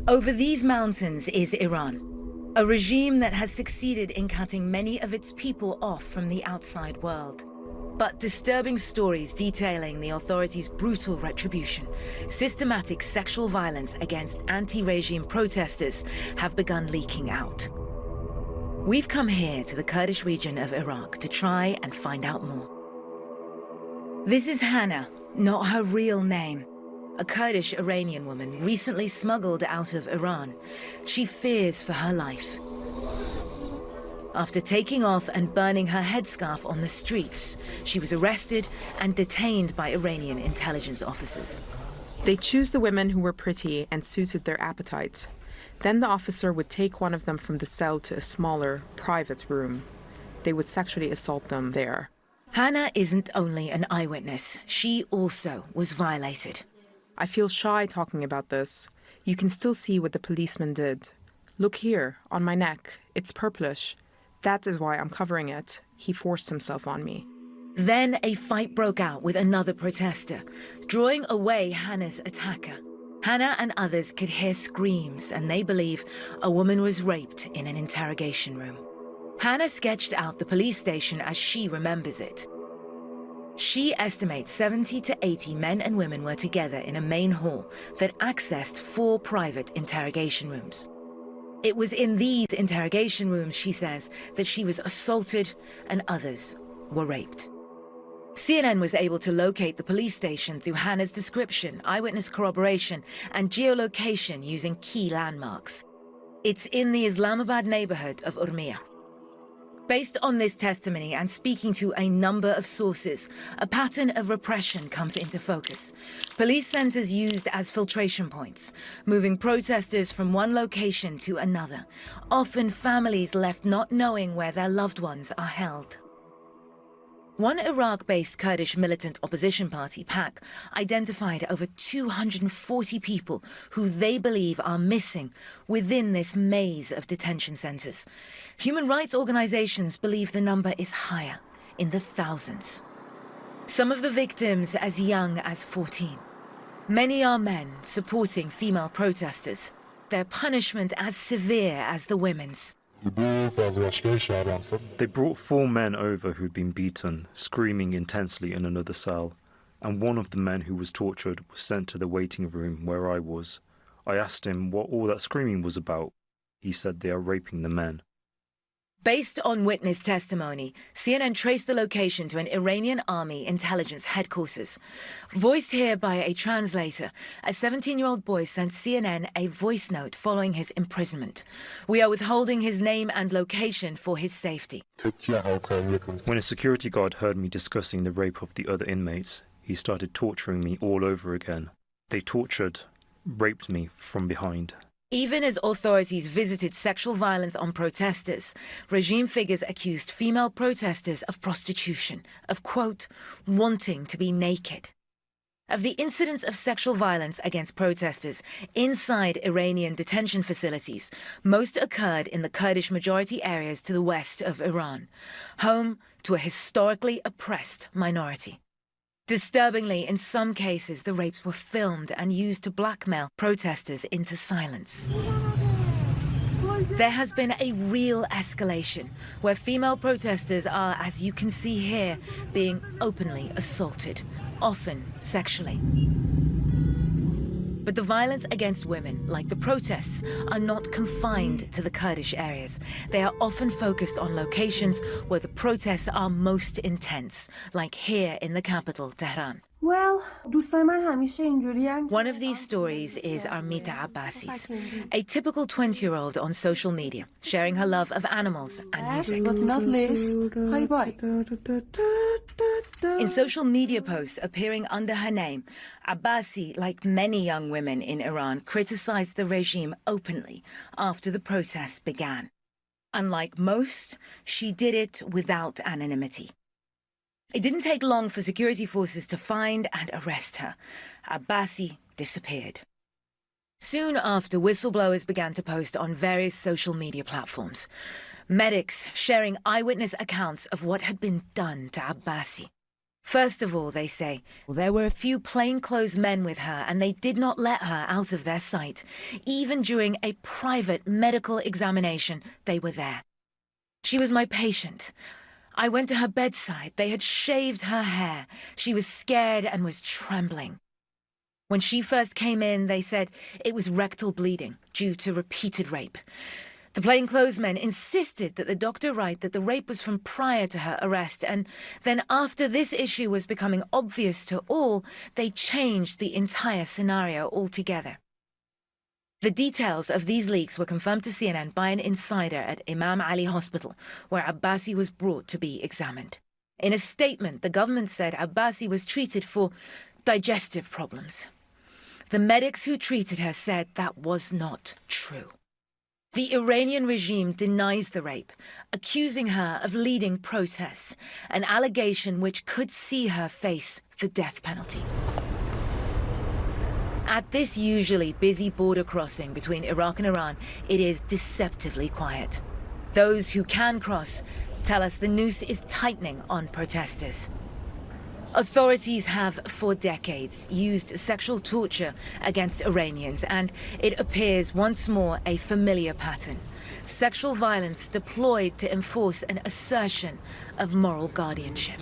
Over these mountains is Iran, a regime that has succeeded in cutting many of its people off from the outside world. But disturbing stories detailing the authorities' brutal retribution, systematic sexual violence against anti-regime protesters have begun leaking out. We've come here to the Kurdish region of Iraq to try and find out more. This is Hannah, not her real name. A Kurdish Iranian woman recently smuggled out of Iran. She fears for her life. After taking off and burning her headscarf on the streets, she was arrested and detained by Iranian intelligence officers. They choose the women who were pretty and suited their appetite. Then the officer would take one of them from the cell to a smaller, private room. They would sexually assault them there. Hannah isn't only an eyewitness, she also was violated. I feel shy talking about this. You can still see what the policeman did. Look here, on my neck. It's purplish. That is why I'm covering it. He forced himself on me. Then a fight broke out with another protester, drawing away Hannah's attacker. Hannah and others could hear screams, and they believe a woman was raped in an interrogation room. Hannah sketched out the police station as she remembers it. She estimates 70 to 80 men and women were together in a main hall that accessed 4 private interrogation rooms. It was in these interrogation rooms, she says, that she was assaulted and others were raped. CNN was able to locate the police station through Hannah's description, eyewitness corroboration, and geolocation using key landmarks. It's in the Islamabad neighborhood of Urmia. Based on this testimony and speaking to a number of sources, a pattern of repression comes into focus. Police centers used as filtration points, moving protesters from one location to another. Often families left not knowing where their loved ones are held. One Iraq-based Kurdish militant opposition party, PAK, identified over 240 people who they believe are missing within this maze of detention centers. Human rights organizations believe the number is higher, in the thousands. Some of the victims as young as 14. Many are men supporting female protesters, their punishment as severe as the women's. They brought 4 men over who'd been beaten, screaming intensely in another cell, and one of the men who was tortured was sent to the waiting room where I was. I asked him what all that screaming was about. He said they are raping the men. Based on witness testimony, CNN traced the location to an Iranian army intelligence headquarters. Voiced here by a translator, a 17-year-old boy sent CNN a voice note following his imprisonment. We are withholding his name and location for his safety. When a security guard heard me discussing the rape of the other inmates, he started torturing me all over again. They tortured, raped me from behind. Even as authorities visited sexual violence on protesters, regime figures accused female protesters of prostitution, of, quote, wanting to be naked. Of the incidents of sexual violence against protesters inside Iranian detention facilities, most occurred in the Kurdish majority areas to the west of Iran, home to a historically oppressed minority. Disturbingly, in some cases, the rapes were filmed and used to blackmail protesters into silence. There has been a real escalation, where female protesters are, as you can see here, being openly assaulted, often sexually. But the violence against women, like the protests, are not confined to the Kurdish areas. They are often focused on locations where the protests are most intense, like here in the capital, Tehran. Well, One of these stories is Armita Abbasi's, a typical 20-year-old on social media, sharing her love of animals and music. but not least, bye-bye. In social media posts appearing under her name, Abbasi, like many young women in Iran, criticized the regime openly after the protests began. Unlike most, she did it without anonymity. It didn't take long for security forces to find and arrest her. Abbasi disappeared. Soon after, whistleblowers began to post on various social media platforms. Medics sharing eyewitness accounts of what had been done to Abbasi. First of all, they say, there were a few plainclothes men with her and they did not let her out of their sight. Even during a private medical examination, they were there. She was my patient. I went to her bedside. They had shaved her hair. She was scared and was trembling. When she first came in, they said it was rectal bleeding due to repeated rape. The plainclothesmen insisted that the doctor write that the rape was from prior to her arrest, and then after this issue was becoming obvious to all, they changed the entire scenario altogether. The details of these leaks were confirmed to CNN by an insider at Imam Ali Hospital, where Abbasi was brought to be examined. In a statement, the government said Abbasi was treated for digestive problems. The medics who treated her said that was not true. The Iranian regime denies the rape, accusing her of leading protests, an allegation which could see her face the death penalty. At this usually busy border crossing between Iraq and Iran, it is deceptively quiet. Those who can cross tell us the noose is tightening on protesters. Authorities have, for decades, used sexual torture against Iranians, and it appears once more a familiar pattern. Sexual violence deployed to enforce an assertion of moral guardianship.